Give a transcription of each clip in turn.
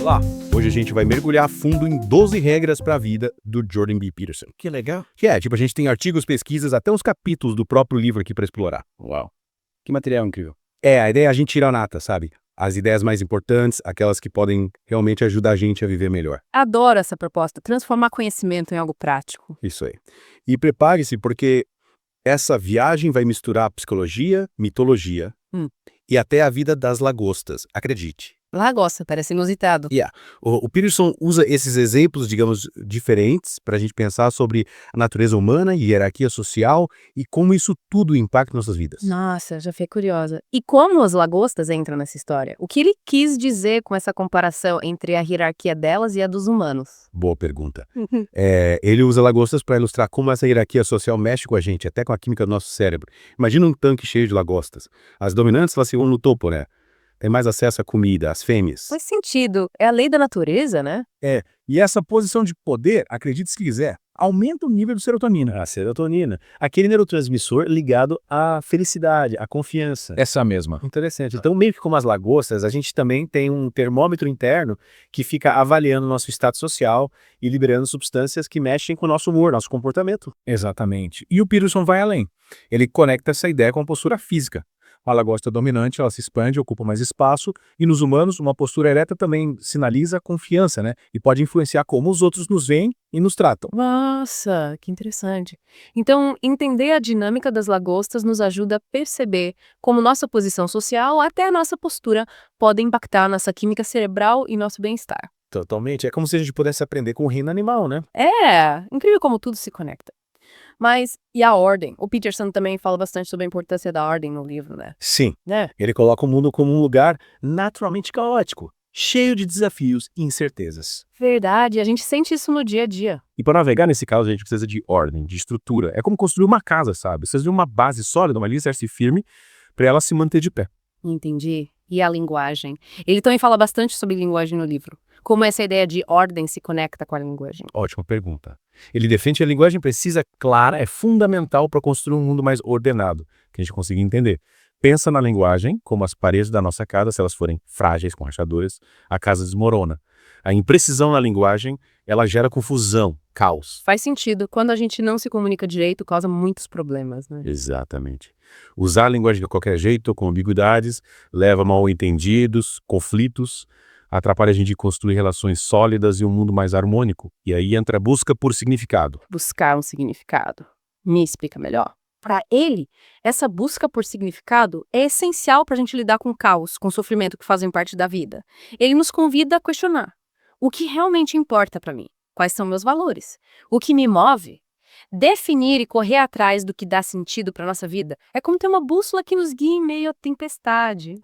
Olá, hoje a gente vai mergulhar a fundo em 12 regras para a vida do Jordan B. Peterson. Que legal. A gente tem artigos, pesquisas, até uns capítulos do próprio livro aqui para explorar. Uau. Que material incrível. A ideia é a gente tirar a nata, sabe? As ideias mais importantes, aquelas que podem realmente ajudar a gente a viver melhor. Adoro essa proposta, transformar conhecimento em algo prático. Isso aí. E prepare-se, porque essa viagem vai misturar psicologia, mitologia e até a vida das lagostas, acredite. Lagosta, parece inusitado. O Peterson usa esses exemplos, digamos, diferentes para a gente pensar sobre a natureza humana e hierarquia social e como isso tudo impacta nossas vidas. Nossa, já fiquei curiosa. E como as lagostas entram nessa história? O que ele quis dizer com essa comparação entre a hierarquia delas e a dos humanos? Boa pergunta. Ele usa lagostas para ilustrar como essa hierarquia social mexe com a gente, até com a química do nosso cérebro. Imagina um tanque cheio de lagostas. As dominantes, elas ficam no topo, né? Tem mais acesso à comida, às fêmeas. Faz sentido. É a lei da natureza, né? E essa posição de poder, acredite se quiser, aumenta o nível de serotonina. A serotonina, aquele neurotransmissor ligado à felicidade, à confiança. Essa mesma. Interessante. Então, meio que como as lagostas, a gente também tem um termômetro interno que fica avaliando o nosso estado social e liberando substâncias que mexem com o nosso humor, nosso comportamento. Exatamente. E o Peterson vai além. Ele conecta essa ideia com a postura física. A lagosta dominante, ela se expande, ocupa mais espaço, e nos humanos, uma postura ereta também sinaliza confiança, né? E pode influenciar como os outros nos veem e nos tratam. Nossa, que interessante. Então, entender a dinâmica das lagostas nos ajuda a perceber como nossa posição social, até a nossa postura, podem impactar nossa química cerebral e nosso bem-estar. Totalmente. É como se a gente pudesse aprender com o reino animal, né? Incrível como tudo se conecta. Mas, e a ordem? O Peterson também fala bastante sobre a importância da ordem no livro, né? Sim. Né? Ele coloca o mundo como um lugar naturalmente caótico, cheio de desafios e incertezas. Verdade, a gente sente isso no dia a dia. E para navegar nesse caos, a gente precisa de ordem, de estrutura. É como construir uma casa, sabe? Precisa de uma base sólida, uma alicerce firme, para ela se manter de pé. Entendi. E a linguagem? Ele também fala bastante sobre linguagem no livro. Como essa ideia de ordem se conecta com a linguagem. Ótima pergunta. Ele defende que a linguagem precisa clara, é fundamental para construir um mundo mais ordenado, que a gente consiga entender. Pensa na linguagem como as paredes da nossa casa, se elas forem frágeis, com rachaduras, a casa desmorona. A imprecisão na linguagem, ela gera confusão, caos. Faz sentido. Quando a gente não se comunica direito, causa muitos problemas, né? Exatamente. Usar a linguagem de qualquer jeito, com ambiguidades, leva a mal-entendidos, conflitos, atrapalha a gente construir relações sólidas e um mundo mais harmônico. E aí entra a busca por significado. Buscar um significado. Me explica melhor. Para ele, essa busca por significado é essencial para a gente lidar com o caos, com o sofrimento que fazem parte da vida. Ele nos convida a questionar. O que realmente importa para mim? Quais são meus valores? O que me move? Definir e correr atrás do que dá sentido para nossa vida é como ter uma bússola que nos guia em meio à tempestade.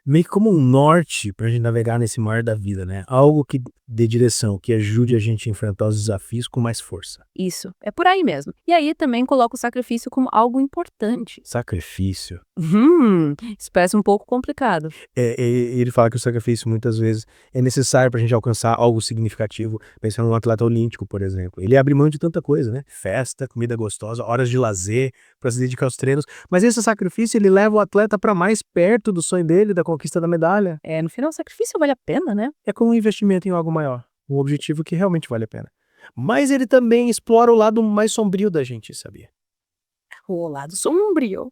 Meio que como um norte pra gente navegar nesse mar da vida, né? Algo que dê direção, que ajude a gente a enfrentar os desafios com mais força. Isso, é por aí mesmo. E aí também coloca o sacrifício como algo importante. Sacrifício. Isso parece um pouco complicado. Ele fala que o sacrifício muitas vezes é necessário pra gente alcançar algo significativo. Pensando num atleta olímpico, por exemplo. Ele abre mão de tanta coisa, né? Festa, comida gostosa, horas de lazer pra se dedicar aos treinos. Mas esse sacrifício, ele leva o atleta pra mais perto do sonho dele, da conquista da medalha. No final, o sacrifício vale a pena, né? É como um investimento em algo maior. Um objetivo que realmente vale a pena. Mas ele também explora o lado mais sombrio da gente, sabia? O lado sombrio.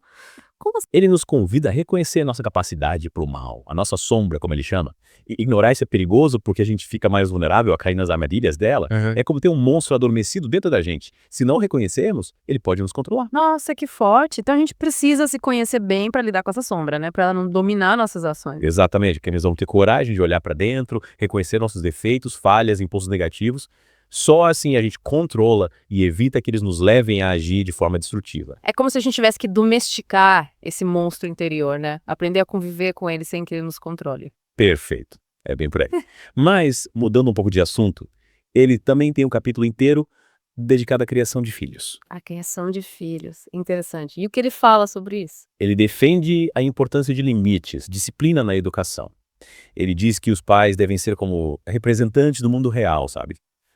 Como assim? Ele nos convida a reconhecer nossa capacidade para o mal, a nossa sombra, como ele chama. E ignorar isso é perigoso porque a gente fica mais vulnerável a cair nas armadilhas dela. É como ter um monstro adormecido dentro da gente. Se não reconhecermos, ele pode nos controlar. Nossa, que forte. Então a gente precisa se conhecer bem para lidar com essa sombra, né? Para ela não dominar nossas ações. Exatamente, porque nós vamos ter coragem de olhar para dentro, reconhecer nossos defeitos, falhas, impulsos negativos. Só assim a gente controla e evita que eles nos levem a agir de forma destrutiva. É como se a gente tivesse que domesticar esse monstro interior, né? Aprender a conviver com ele sem que ele nos controle. Perfeito. É bem por aí. Mas, mudando um pouco de assunto, Ele também tem um capítulo inteiro dedicado à criação de filhos. A criação de filhos. Interessante. E o que ele fala sobre isso? Ele defende a importância de limites, disciplina na educação. Ele diz que os pais devem ser como representantes do mundo real, sabe?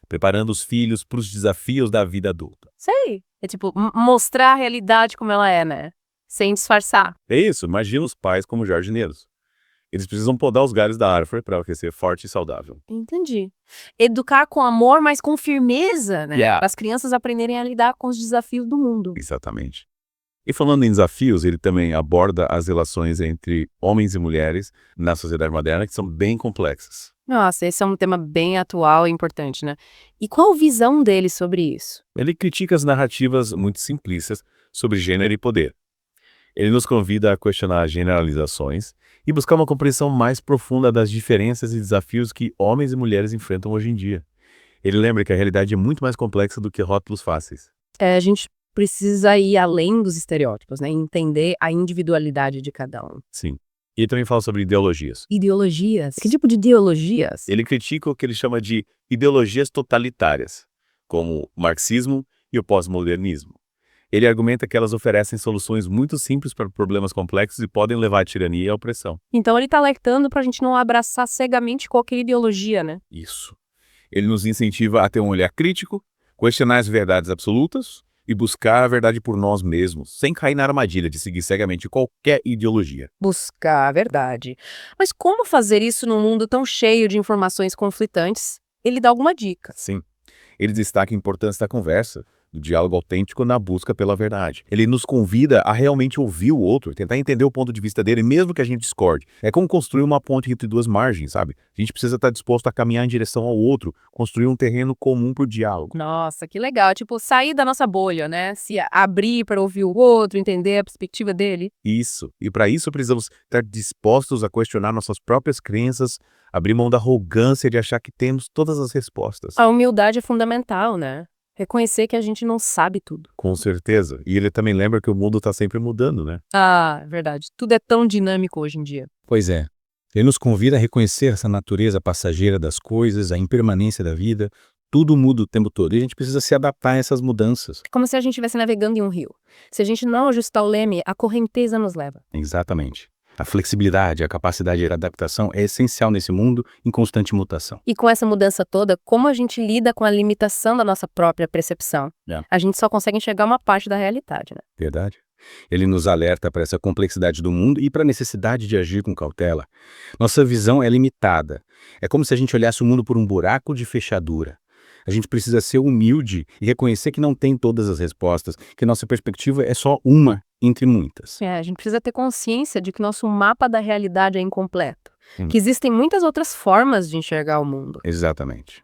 Preparando os filhos para os desafios da vida adulta. Sei. É tipo, mostrar a realidade como ela é, né? Sem disfarçar. É isso, imagina os pais como jardineiros. Eles precisam podar os galhos da árvore para ela crescer forte e saudável. Entendi. Educar com amor, mas com firmeza, né? Yeah. Para as crianças aprenderem a lidar com os desafios do mundo. Exatamente. E falando em desafios, ele também aborda as relações entre homens e mulheres na sociedade moderna, que são bem complexas. Nossa, esse é um tema bem atual e importante, né? E qual a visão dele sobre isso? Ele critica as narrativas muito simplistas sobre gênero e poder. Ele nos convida a questionar as generalizações e buscar uma compreensão mais profunda das diferenças e desafios que homens e mulheres enfrentam hoje em dia. Ele lembra que a realidade é muito mais complexa do que rótulos fáceis. A gente precisa ir além dos estereótipos, né? Entender a individualidade de cada um. Sim. E ele também fala sobre ideologias. Ideologias? Que tipo de ideologias? Ele critica o que ele chama de ideologias totalitárias, como o marxismo e o pós-modernismo. Ele argumenta que elas oferecem soluções muito simples para problemas complexos e podem levar à tirania e à opressão. Então ele está alertando para a gente não abraçar cegamente qualquer ideologia, né? Isso. Ele nos incentiva a ter um olhar crítico, questionar as verdades absolutas e buscar a verdade por nós mesmos, sem cair na armadilha de seguir cegamente qualquer ideologia. Buscar a verdade. Mas como fazer isso num mundo tão cheio de informações conflitantes? Ele dá alguma dica. Sim. Ele destaca a importância da conversa, do diálogo autêntico na busca pela verdade. Ele nos convida a realmente ouvir o outro, tentar entender o ponto de vista dele, mesmo que a gente discorde. É como construir uma ponte entre duas margens, sabe? A gente precisa estar disposto a caminhar em direção ao outro, construir um terreno comum para o diálogo. Nossa, que legal. Tipo, sair da nossa bolha, né? Se abrir para ouvir o outro, entender a perspectiva dele. Isso. E para isso precisamos estar dispostos a questionar nossas próprias crenças, abrir mão da arrogância de achar que temos todas as respostas. A humildade é fundamental, né? Reconhecer que a gente não sabe tudo. Com certeza. E ele também lembra que o mundo está sempre mudando, né? Ah, é verdade. Tudo é tão dinâmico hoje em dia. Pois é. Ele nos convida a reconhecer essa natureza passageira das coisas, a impermanência da vida. Tudo muda o tempo todo e a gente precisa se adaptar a essas mudanças. É como se a gente estivesse navegando em um rio. Se a gente não ajustar o leme, a correnteza nos leva. Exatamente. A flexibilidade, a capacidade de adaptação é essencial nesse mundo em constante mutação. E com essa mudança toda, como a gente lida com a limitação da nossa própria percepção? A gente só consegue enxergar uma parte da realidade, né? Verdade? Ele nos alerta para essa complexidade do mundo e para a necessidade de agir com cautela. Nossa visão é limitada. É como se a gente olhasse o mundo por um buraco de fechadura. A gente precisa ser humilde e reconhecer que não tem todas as respostas, que nossa perspectiva é só uma entre muitas. A gente precisa ter consciência de que nosso mapa da realidade é incompleto. Que existem muitas outras formas de enxergar o mundo. Exatamente.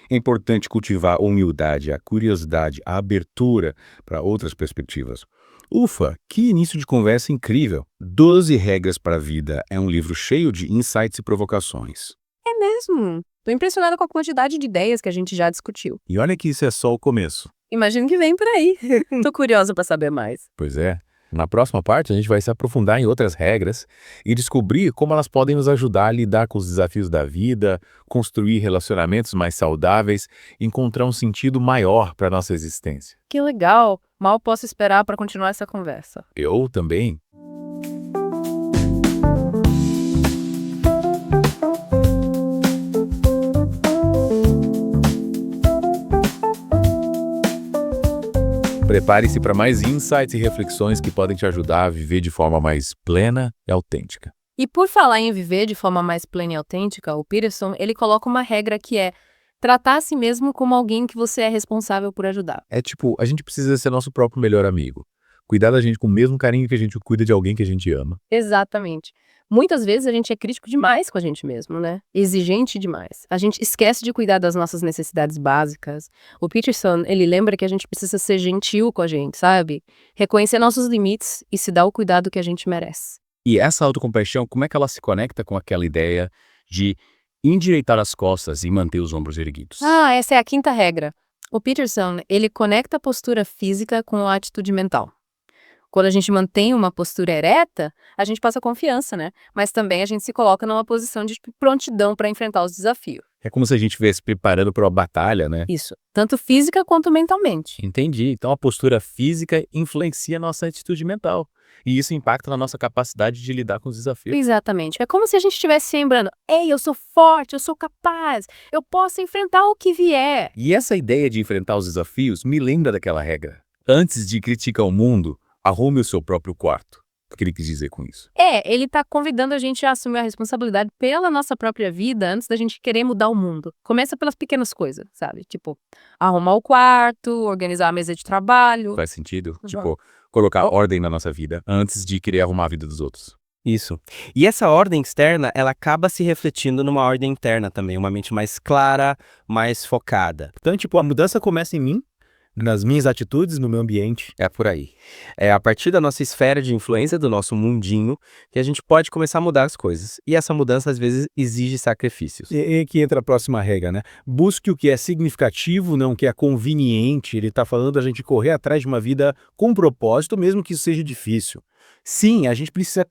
É importante cultivar a humildade, a curiosidade, a abertura para outras perspectivas. Ufa, que início de conversa incrível! 12 Regras para a Vida é um livro cheio de insights e provocações. É mesmo? Tô impressionada com a quantidade de ideias que a gente já discutiu. E olha que isso é só o começo. Imagino que vem por aí. Tô curiosa para saber mais. Pois é. Na próxima parte, a gente vai se aprofundar em outras regras e descobrir como elas podem nos ajudar a lidar com os desafios da vida, construir relacionamentos mais saudáveis, encontrar um sentido maior para a nossa existência. Que legal! Mal posso esperar para continuar essa conversa. Eu também. Prepare-se para mais insights e reflexões que podem te ajudar a viver de forma mais plena e autêntica. E por falar em viver de forma mais plena e autêntica, o Peterson, ele coloca uma regra que é tratar a si mesmo como alguém que você é responsável por ajudar. É tipo, a gente precisa ser nosso próprio melhor amigo. Cuidar da gente com o mesmo carinho que a gente cuida de alguém que a gente ama. Exatamente. Muitas vezes a gente é crítico demais com a gente mesmo, né? Exigente demais. A gente esquece de cuidar das nossas necessidades básicas. O Peterson, ele lembra que a gente precisa ser gentil com a gente, sabe? Reconhecer nossos limites e se dar o cuidado que a gente merece. E essa autocompaixão, como é que ela se conecta com aquela ideia de endireitar as costas e manter os ombros erguidos? Ah, essa é a quinta regra. O Peterson, ele conecta a postura física com a atitude mental. Quando a gente mantém uma postura ereta, a gente passa confiança, né? Mas também a gente se coloca numa posição de prontidão para enfrentar os desafios. É como se a gente estivesse preparando para uma batalha, né? Isso, tanto física quanto mentalmente. Entendi. Então a postura física influencia a nossa atitude mental. E isso impacta na nossa capacidade de lidar com os desafios. Exatamente. É como se a gente estivesse se lembrando: ei, eu sou forte, eu sou capaz, eu posso enfrentar o que vier. E essa ideia de enfrentar os desafios me lembra daquela regra. Antes de criticar o mundo, arrume o seu próprio quarto. O que ele quis dizer com isso? Ele tá convidando a gente a assumir a responsabilidade pela nossa própria vida antes da gente querer mudar o mundo. Começa pelas pequenas coisas, sabe? Tipo, arrumar o quarto, organizar a mesa de trabalho. Faz sentido? Tipo, colocar ordem na nossa vida antes de querer arrumar a vida dos outros. Isso. E essa ordem externa, ela acaba se refletindo numa ordem interna também, uma mente mais clara, mais focada. Então, tipo, a mudança começa em mim, nas minhas atitudes, no meu ambiente. É por aí. É a partir da nossa esfera de influência, do nosso mundinho, que a gente pode começar a mudar as coisas. E essa mudança, às vezes, exige sacrifícios. E aqui entra a próxima regra, né? Busque o que é significativo, não o que é conveniente. Ele tá falando da gente correr atrás de uma vida com propósito, mesmo que isso seja difícil. Sim, a gente precisa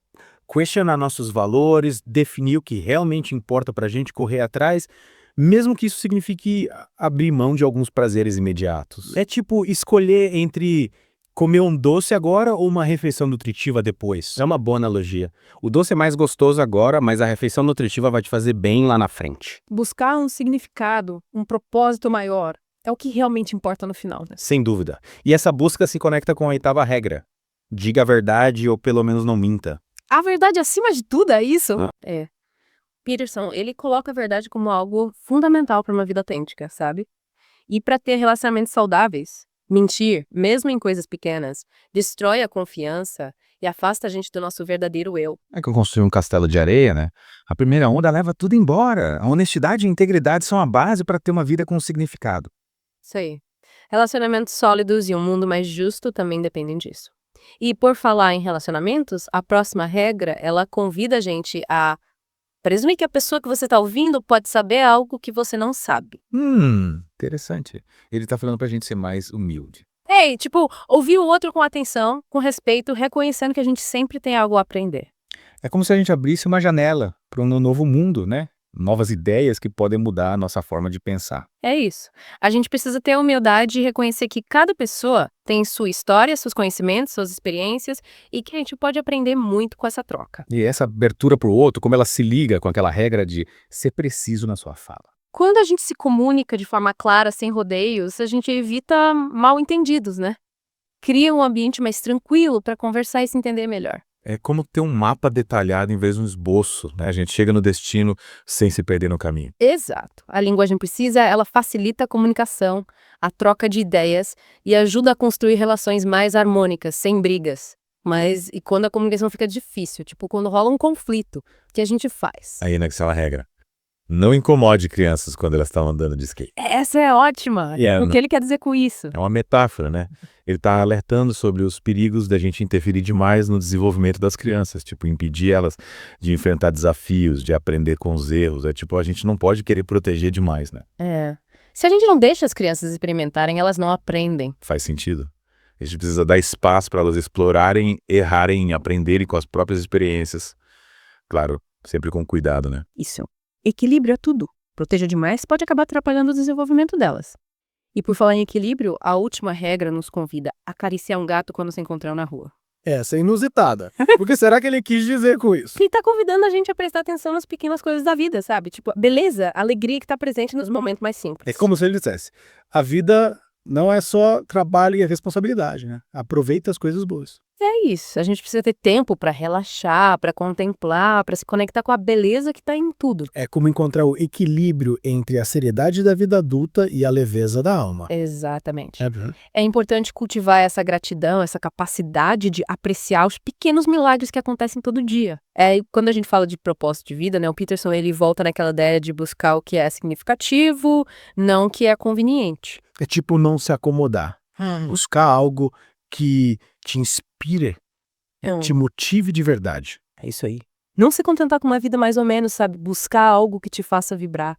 questionar nossos valores, definir o que realmente importa pra gente correr atrás, mesmo que isso signifique abrir mão de alguns prazeres imediatos. É tipo escolher entre comer um doce agora ou uma refeição nutritiva depois. É uma boa analogia. O doce é mais gostoso agora, mas a refeição nutritiva vai te fazer bem lá na frente. Buscar um significado, um propósito maior, é o que realmente importa no final, né? Sem dúvida. E essa busca se conecta com a 8ª regra. Diga a verdade ou pelo menos não minta. A verdade acima de tudo, é isso? Ah. É. Peterson, ele coloca a verdade como algo fundamental para uma vida autêntica, sabe? E para ter relacionamentos saudáveis, mentir, mesmo em coisas pequenas, destrói a confiança e afasta a gente do nosso verdadeiro eu. É que eu construí um castelo de areia, né? A primeira onda leva tudo embora. A honestidade e a integridade são a base para ter uma vida com significado. Isso aí. Relacionamentos sólidos e um mundo mais justo também dependem disso. E por falar em relacionamentos, a próxima regra, ela convida a gente a presumir que a pessoa que você está ouvindo pode saber algo que você não sabe. Interessante. Ele tá falando pra gente ser mais humilde. Tipo, ouvir o outro com atenção, com respeito, reconhecendo que a gente sempre tem algo a aprender. É como se a gente abrisse uma janela para um novo mundo, né? Novas ideias que podem mudar a nossa forma de pensar. É isso. A gente precisa ter a humildade de reconhecer que cada pessoa tem sua história, seus conhecimentos, suas experiências e que a gente pode aprender muito com essa troca. E essa abertura pro outro, como ela se liga com aquela regra de ser preciso na sua fala. Quando a gente se comunica de forma clara, sem rodeios, a gente evita mal-entendidos, né? Cria um ambiente mais tranquilo para conversar e se entender melhor. É como ter um mapa detalhado em vez de um esboço, né? A gente chega no destino sem se perder no caminho. Exato. A linguagem precisa, ela facilita a comunicação, a troca de ideias e ajuda a construir relações mais harmônicas, sem brigas. Mas e quando a comunicação fica difícil, tipo quando rola um conflito, o que a gente faz? Aí naquela regra. Não incomode crianças quando elas estão andando de skate. Essa é ótima. O que ele quer dizer com isso? É uma metáfora, né? Ele está alertando sobre os perigos da gente interferir demais no desenvolvimento das crianças, tipo, impedir elas de enfrentar desafios, de aprender com os erros. É tipo, a gente não pode querer proteger demais, né? Se a gente não deixa as crianças experimentarem, elas não aprendem. Faz sentido. A gente precisa dar espaço para elas explorarem, errarem, aprenderem com as próprias experiências. Claro, sempre com cuidado, né? Isso. Equilíbrio é tudo. Proteja demais pode acabar atrapalhando o desenvolvimento delas. E por falar em equilíbrio, a última regra nos convida a acariciar um gato quando se encontrar na rua. Essa é inusitada. O que será que ele quis dizer com isso? Ele tá convidando a gente a prestar atenção nas pequenas coisas da vida, sabe? Tipo, a beleza, a alegria que tá presente nos momentos mais simples. É como se ele dissesse, a vida não é só trabalho e responsabilidade, né? Aproveita as coisas boas. É isso, a gente precisa ter tempo pra relaxar, pra contemplar, pra se conectar com a beleza que tá em tudo. É como encontrar o equilíbrio entre a seriedade da vida adulta e a leveza da alma. Exatamente. É importante cultivar essa gratidão, essa capacidade de apreciar os pequenos milagres que acontecem todo dia. Quando a gente fala de propósito de vida, né, o Peterson ele volta naquela ideia de buscar o que é significativo, não o que é conveniente. É tipo não se acomodar. Buscar algo que te inspire, te motive de verdade. É isso aí. Não se contentar com uma vida mais ou menos, sabe? Buscar algo que te faça vibrar,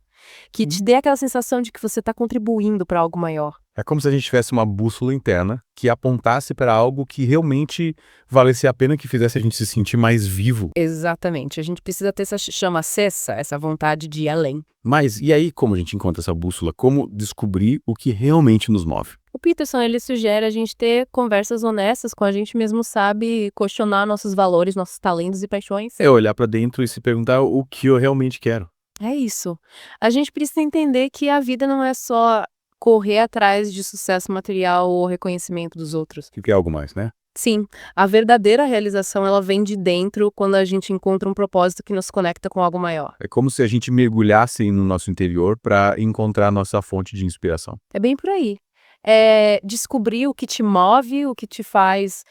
que te dê aquela sensação de que você está contribuindo para algo maior. É como se a gente tivesse uma bússola interna que apontasse para algo que realmente valesse a pena, que fizesse a gente se sentir mais vivo. Exatamente. A gente precisa ter essa chama acesa, essa vontade de ir além. Mas e aí como a gente encontra essa bússola? Como descobrir o que realmente nos move? O Peterson, ele sugere a gente ter conversas honestas com a gente mesmo, sabe? Questionar nossos valores, nossos talentos e paixões. É olhar para dentro e se perguntar o que eu realmente quero. É isso. A gente precisa entender que a vida não é só correr atrás de sucesso material ou reconhecimento dos outros. Que é algo mais, né? Sim, a verdadeira realização, ela vem de dentro quando a gente encontra um propósito que nos conecta com algo maior. É como se a gente mergulhasse no nosso interior para encontrar a nossa fonte de inspiração. É bem por aí. É descobrir o que te move, o que te faz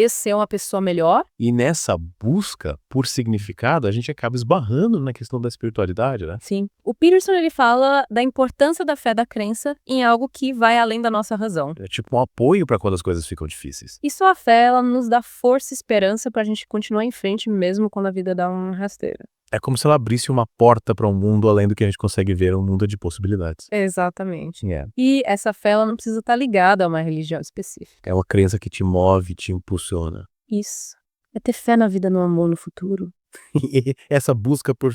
ser uma pessoa melhor. E nessa busca por significado, a gente acaba esbarrando na questão da espiritualidade, né? Sim. O Peterson, ele fala da importância da fé da crença em algo que vai além da nossa razão. É tipo um apoio para quando as coisas ficam difíceis. E só a fé, ela nos dá força e esperança pra gente continuar em frente mesmo quando a vida dá uma rasteira. É como se ela abrisse uma porta para um mundo além do que a gente consegue ver, um mundo de possibilidades. Exatamente. É. E essa fé, ela não precisa estar ligada a uma religião específica. É uma crença que te move, te impulsiona. Isso. É ter fé na vida, no amor, no futuro. E essa busca por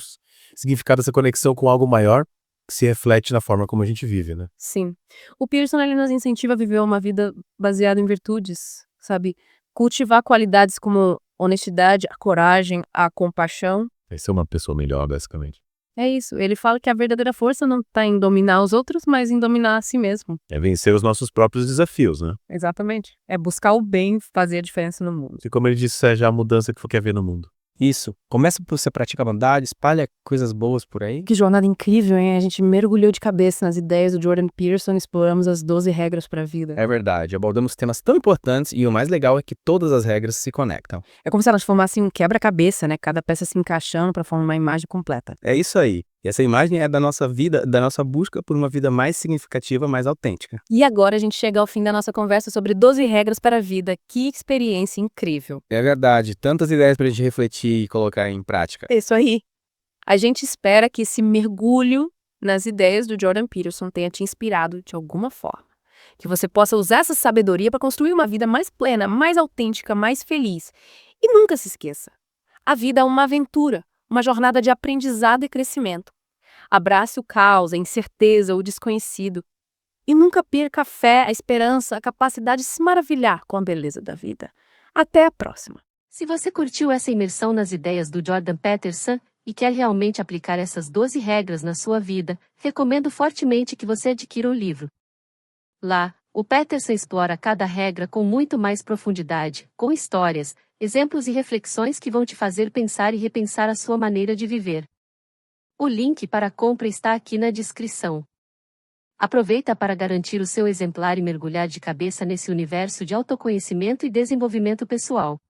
significado, essa conexão com algo maior, se reflete na forma como a gente vive, né? Sim. O Pearson, ele nos incentiva a viver uma vida baseada em virtudes, sabe? Cultivar qualidades como honestidade, a coragem, a compaixão. Vai ser uma pessoa melhor, basicamente. É isso. Ele fala que a verdadeira força não está em dominar os outros, mas em dominar a si mesmo. É vencer os nossos próprios desafios, né? Exatamente. É buscar o bem, fazer a diferença no mundo. E como ele disse, é já a mudança que quer ver no mundo. Isso. Começa por você praticar bondade, espalha coisas boas por aí. Que jornada incrível, hein? A gente mergulhou de cabeça nas ideias do Jordan Peterson e exploramos as 12 regras para a vida. É verdade, abordamos temas tão importantes e o mais legal é que todas as regras se conectam. É como se elas formassem um quebra-cabeça, né? Cada peça se encaixando para formar uma imagem completa. É isso aí. E essa imagem é da nossa vida, da nossa busca por uma vida mais significativa, mais autêntica. E agora a gente chega ao fim da nossa conversa sobre 12 regras para a vida. Que experiência incrível. É verdade, tantas ideias pra gente refletir e colocar em prática. É isso aí. A gente espera que esse mergulho nas ideias do Jordan Peterson tenha te inspirado de alguma forma. Que você possa usar essa sabedoria para construir uma vida mais plena, mais autêntica, mais feliz. E nunca se esqueça, a vida é uma aventura, uma jornada de aprendizado e crescimento. Abrace o caos, a incerteza, o desconhecido. E nunca perca a fé, a esperança, a capacidade de se maravilhar com a beleza da vida. Até a próxima. Se você curtiu essa imersão nas ideias do Jordan Peterson e quer realmente aplicar essas 12 regras na sua vida, recomendo fortemente que você adquira o livro. Lá, o Peterson explora cada regra com muito mais profundidade, com histórias, exemplos e reflexões que vão te fazer pensar e repensar a sua maneira de viver. O link para a compra está aqui na descrição. Aproveita para garantir o seu exemplar e mergulhar de cabeça nesse universo de autoconhecimento e desenvolvimento pessoal.